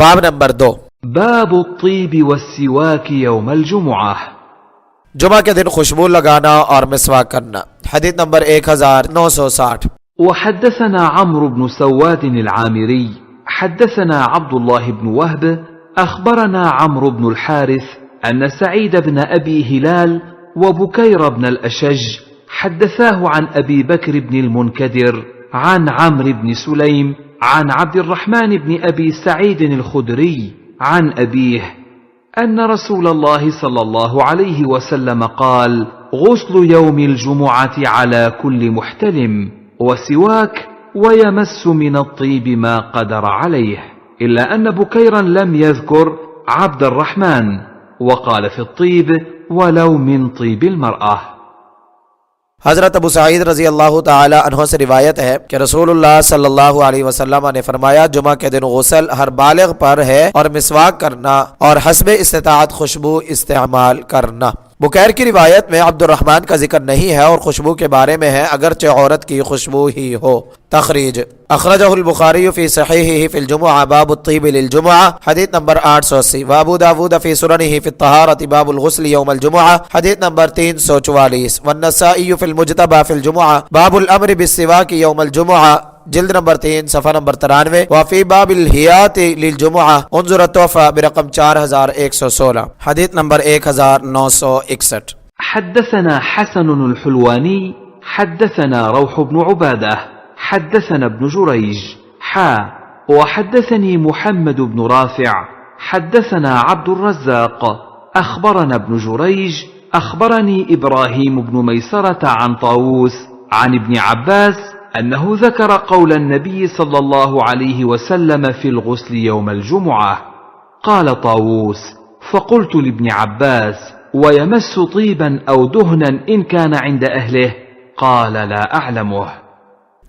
باب نمبر 2، باب الطيب والسواك يوم الجمعة. جمعہ کے دن خوشبو لگانا اور مسواک کرنا. حدیث نمبر 1960. وحدثنا عمرو بن سواد العامري حدثنا عبد الله بن وهب أخبرنا عمرو بن الحارث أن سعيد بن أبي هلال وبكير بن الأشج حدثاه عن أبي بكر بن المنكدر عن عمرو بن سليم عن عبد الرحمن بن أبي سعيد الخدري عن أبيه أن رسول الله صلى الله عليه وسلم قال: غسل يوم الجمعة على كل محتلم، وسواك، ويمس من الطيب ما قدر عليه، إلا أن بكيرا لم يذكر عبد الرحمن، وقال في الطيب: ولو من طيب المرأة. حضرت ابو سعید رضی اللہ تعالی عنہ سے روایت ہے کہ رسول اللہ صلی اللہ علیہ وسلم نے فرمایا، جمعہ کے دن غسل ہر بالغ پر ہے اور مسواک کرنا اور حسب استطاعت خوشبو استعمال کرنا. بکیر کی روایت میں عبد الرحمن کا ذکر نہیں ہے اور خوشبو کے بارے میں ہے، اگرچہ عورت کی خوشبو ہی ہو. تخریج: اخرجہ البخاری فی صحیحہ فی الجمعہ باب الطیب للجمعہ حدیث نمبر 880، وابو داود فی سننہ فی الطہارۃ باب الغسل یوم الجمعہ حدیث نمبر 344، والنسائی فی المجتبی فی الجمعہ باب الامر بالسواک یوم الجمعہ جلد نمبر 3 صفحہ نمبر 93، وفی باب الحیات للجمعہ انظر التحفہ برقم 4116 حدیث نمبر 1961. حدثنا حسن الحلواني حدثنا روح بن عبادة حدثنا ابن جريج وحدثني محمد بن رافع حدثنا عبد الرزاق أخبرنا ابن جريج أخبرني إبراهيم بن ميسرة عن طاووس عن ابن عباس أنه ذكر قول النبي صلى الله عليه وسلم في الغسل يوم الجمعة. قال طاووس: فقلت لابن عباس: ويمس طيبا أو دهنا إن كان عند أهله؟ قال: لا أعلمه.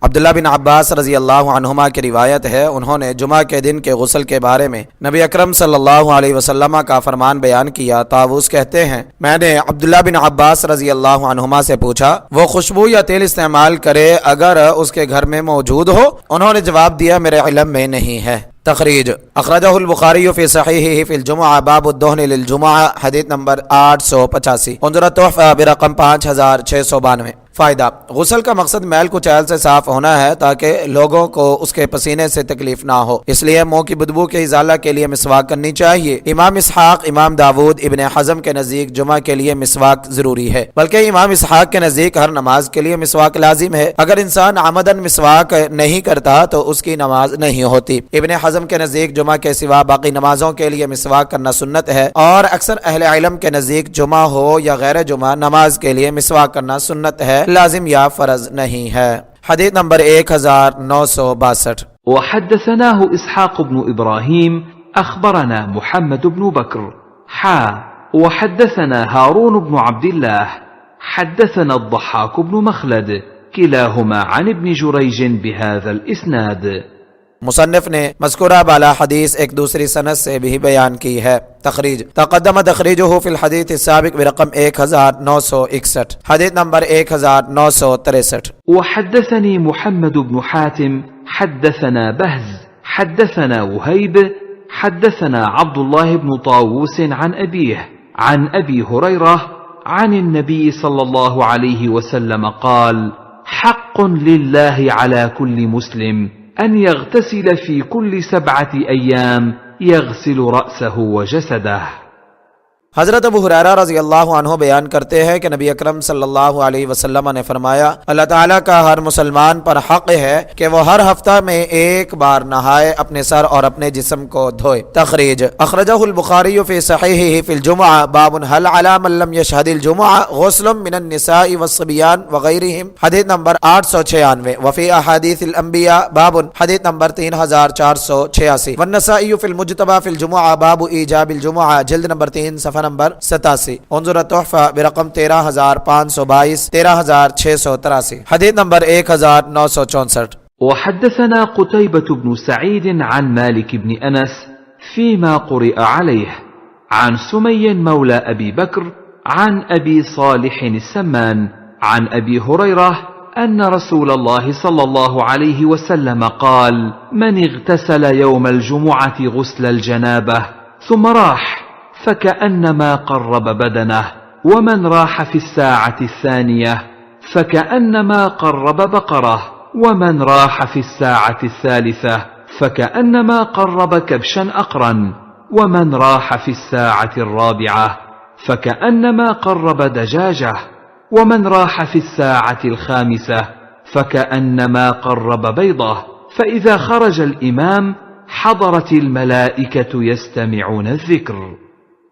عبداللہ بن عباس رضی اللہ عنہما کی روایت ہے، انہوں نے جمعہ کے دن کے غسل کے بارے میں نبی اکرم صلی اللہ علیہ وسلم کا فرمان بیان کیا. طاووس کہتے ہیں، میں نے عبداللہ بن عباس رضی اللہ عنہما سے پوچھا وہ خوشبو یا تیل استعمال کرے اگر اس کے گھر میں موجود ہو؟ انہوں نے جواب دیا، میرے علم میں نہیں ہے. تخریج: اخرجہ البخاری فی صحیحہ فی الجمعہ باب الدہن للجمعہ حدیث نمبر 885، انظر التحفہ برقم 5692. فائدہ: غسل کا مقصد میل کچیل سے صاف ہونا ہے تاکہ لوگوں کو اس کے پسینے سے تکلیف نہ ہو، اس لیے منہ کی بدبو کے ازالہ کے لیے مسواک کرنی چاہیے. امام اسحاق، امام داود، ابن حزم کے نزدیک جمعہ کے لیے مسواک ضروری ہے، بلکہ امام اسحاق کے نزدیک ہر نماز کے لیے مسواک لازم ہے. اگر انسان عمدن مسواک نہیں کرتا تو اس کی نماز نہیں ہوتی. ابن حزم کے نزدیک جمعہ کے سوا باقی نمازوں کے لیے مسواک کرنا سنت ہے، اور اکثر اہل علم کے نزدیک جمعہ ہو یا غیر جمعہ نماز کے لیے مسواک کرنا سنت ہے، لازم یا فرض نہیں ہے. حدیث نمبر 1962. وحدثناه إسحاق بن إبراهيم أخبرنا محمد بن بكر وحدثنا هارون بن عبد الله حدثنا الضحاك بن مخلد كلاهما عن ابن جريج بهذا الإسناد. مصنف نے مذکورہ بالا حدیث ایک دوسری سند سے بھی بیان کی ہے. تخریج: تقدم تخریجہ فی الحدیث السابق برقم 1961 حدیث نمبر 1963. وحدثني محمد بن حاتم حدثنا بهز حدثنا وهيب حدثنا عبد الله بن طاووس عن أبيه عن أبي هريرة عن النبي صلى الله عليه وسلم قال: حق لله على كل مسلم أن يغتسل في كل 7 أيام يغسل رأسه وجسده. حضرت ابو ہریرہ رضی اللہ عنہ بیان کرتے ہیں کہ نبی اکرم صلی اللہ علیہ وسلم نے فرمایا، اللہ تعالیٰ کا ہر مسلمان پر حق ہے کہ وہ ہر ہفتہ میں ایک بار نہائے، اپنے سر اور اپنے جسم کو دھوئے. تخریج: اخرجہ البخاری فی صحیحہ فی الجمعہ باب هل علی من لم یشہد الجمعہ غسل من النساء والصبیان وغیرہم حدیث نمبر 896، وفی احادیث الانبیاء باب حدیث نمبر 3486، والنسائی فی المجتبی فی الجمعہ باب ایجاب الجمعہ جلد نمبر 3 صفحہ نمبر 87، انظر التحفہ برقم 13522 13683 حدیث نمبر 1964. وحدثنا قتيبة بن سعيد عن مالك بن أنس فيما قرئ عليه عن سمي مولى أبي بكر عن أبي صالح السمان عن أبي هريرة أن رسول الله صلى الله عليه وسلم قال: من اغتسل يوم الجمعة غسل الجنابة ثم راح فكأنما قرب بدنه، ومن راح في الساعة الثانية فكأنما قرب بقرة، ومن راح في الساعة الثالثة فكأنما قرب كبشا أقرا، ومن راح في الساعة الرابعة فكأنما قرب دجاجة، ومن راح في الساعة الخامسة فكأنما قرب بيضة. فإذا خرج الإمام حضرت الملائكة يستمعون الذكر.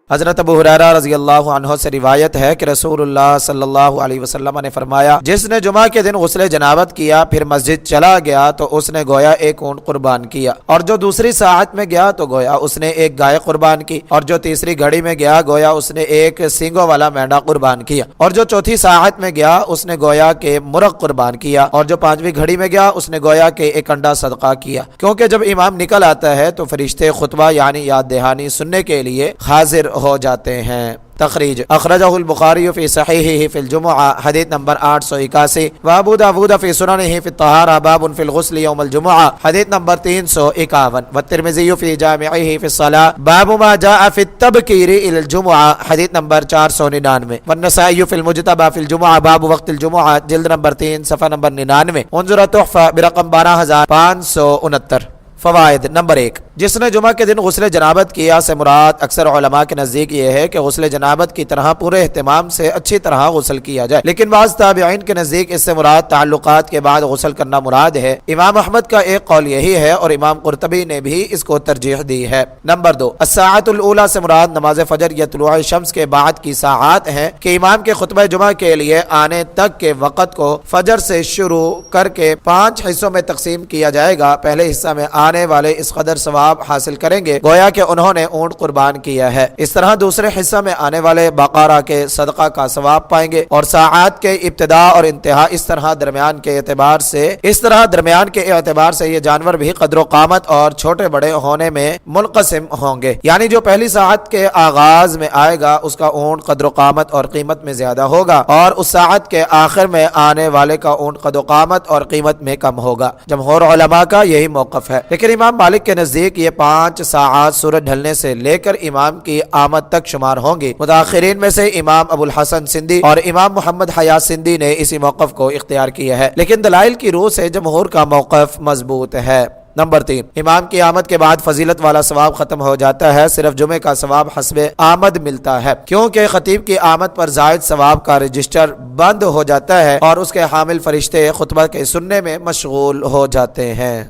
حضرت ابو ہریرہ رضی اللہ عنہ سے روایت ہے کہ رسول اللہ صلی اللہ علیہ وسلم نے فرمایا: جس نے جمعہ کے دن غسل جنابت کیا پھر مسجد چلا گیا تو اس نے گویا ایک اونٹ قربان کیا، اور جو دوسری ساعت میں گیا تو گویا اس نے ایک گائے قربان کی، اور جو تیسری گھڑی میں گیا گویا اس نے ایک سینگوں والا مینڈا قربان کیا، اور جو چوتھی ساعت میں گیا اس نے گویا کہ مرغ قربان کیا، اور جو پانچویں گھڑی میں گیا اس نے گویا کہ ایک انڈا صدقہ کیا، کیونکہ جب امام نکل آتا ہے تو فرشتے خطبہ یعنی یاد دہانی سننے کے لیے حاضر ہو جاتے ہیں۔ تخریج: اخرجہ البخاری فی صحیحہ فی الجمعہ حدیث نمبر 881، وابو داود فی سننہ فی الطہارہ باب فی الغسل یوم الجمعہ حدیث نمبر 351، والترمذی فی جامعہ فی الصلاۃ باب ما جاء فی التبکیر الی الجمعہ حدیث نمبر 499، والنسائی فی المجتبی فی الجمعہ باب وقت الجمعہ جلد نمبر 3 صفحہ نمبر 99، انظر تحفہ برقم 12569۔ فوائد: نمبر 1، جس نے جمعہ کے دن غسل جنابت کیا سے مراد اکثر علماء کے نزدیک یہ ہے کہ غسل جنابت کی طرح پورے اہتمام سے اچھی طرح غسل کیا جائے، لیکن بعض تابعین کے نزدیک اس سے مراد تعلقات کے بعد غسل کرنا مراد ہے۔ امام احمد کا ایک قول یہی ہے اور امام قرطبی نے بھی اس کو ترجیح دی ہے۔ نمبر 2، الساعۃ الاولی سے مراد نماز فجر یا طلوع شمس کے بعد کی ساعات ہیں کہ امام کے خطبہ جمعہ کے لیے آنے تک کے وقت کو فجر سے شروع کر کے 5 حصوں میں تقسیم کیا جائے گا۔ پہلے حصہ میں آنے والے اس قدر ثواب حاصل کریں گے گویا کہ انہوں نے اونٹ قربان کیا ہے، اس طرح دوسرے حصہ میں آنے والے بقرہ کے صدقہ کا ثواب پائیں گے، اور ساعات کے ابتدا اور انتہا اس طرح درمیان کے اعتبار سے یہ جانور بھی قدر و قامت اور چھوٹے بڑے ہونے میں منقسم ہوں گے، یعنی جو پہلی ساعت کے آغاز میں آئے گا اس کا اونٹ قدر و قامت اور قیمت میں زیادہ ہوگا، اور اس ساعت کے آخر میں آنے والے کا اونٹ قدر و قامت اور قیمت میں کم ہوگا۔ جمہور علماء کا یہی موقف ہے، لیکن امام مالک کے نزدیک یہ 5 ساعات سورج ڈھلنے سے لے کر امام کی آمد تک شمار ہوں گی۔ متاخرین میں سے امام ابو الحسن سندھی اور امام محمد حیات سندھی نے اسی موقف کو اختیار کیا ہے، لیکن دلائل کی روح سے جمہور کا موقف مضبوط ہے۔ نمبر 3، امام کی آمد کے بعد فضیلت والا ثواب ختم ہو جاتا ہے، صرف جمعے کا ثواب حسب آمد ملتا ہے، کیونکہ خطیب کی آمد پر زائد ثواب کا رجسٹر بند ہو جاتا ہے اور اس کے حامل فرشتے خطبہ کے سننے میں مشغول ہو جاتے ہیں۔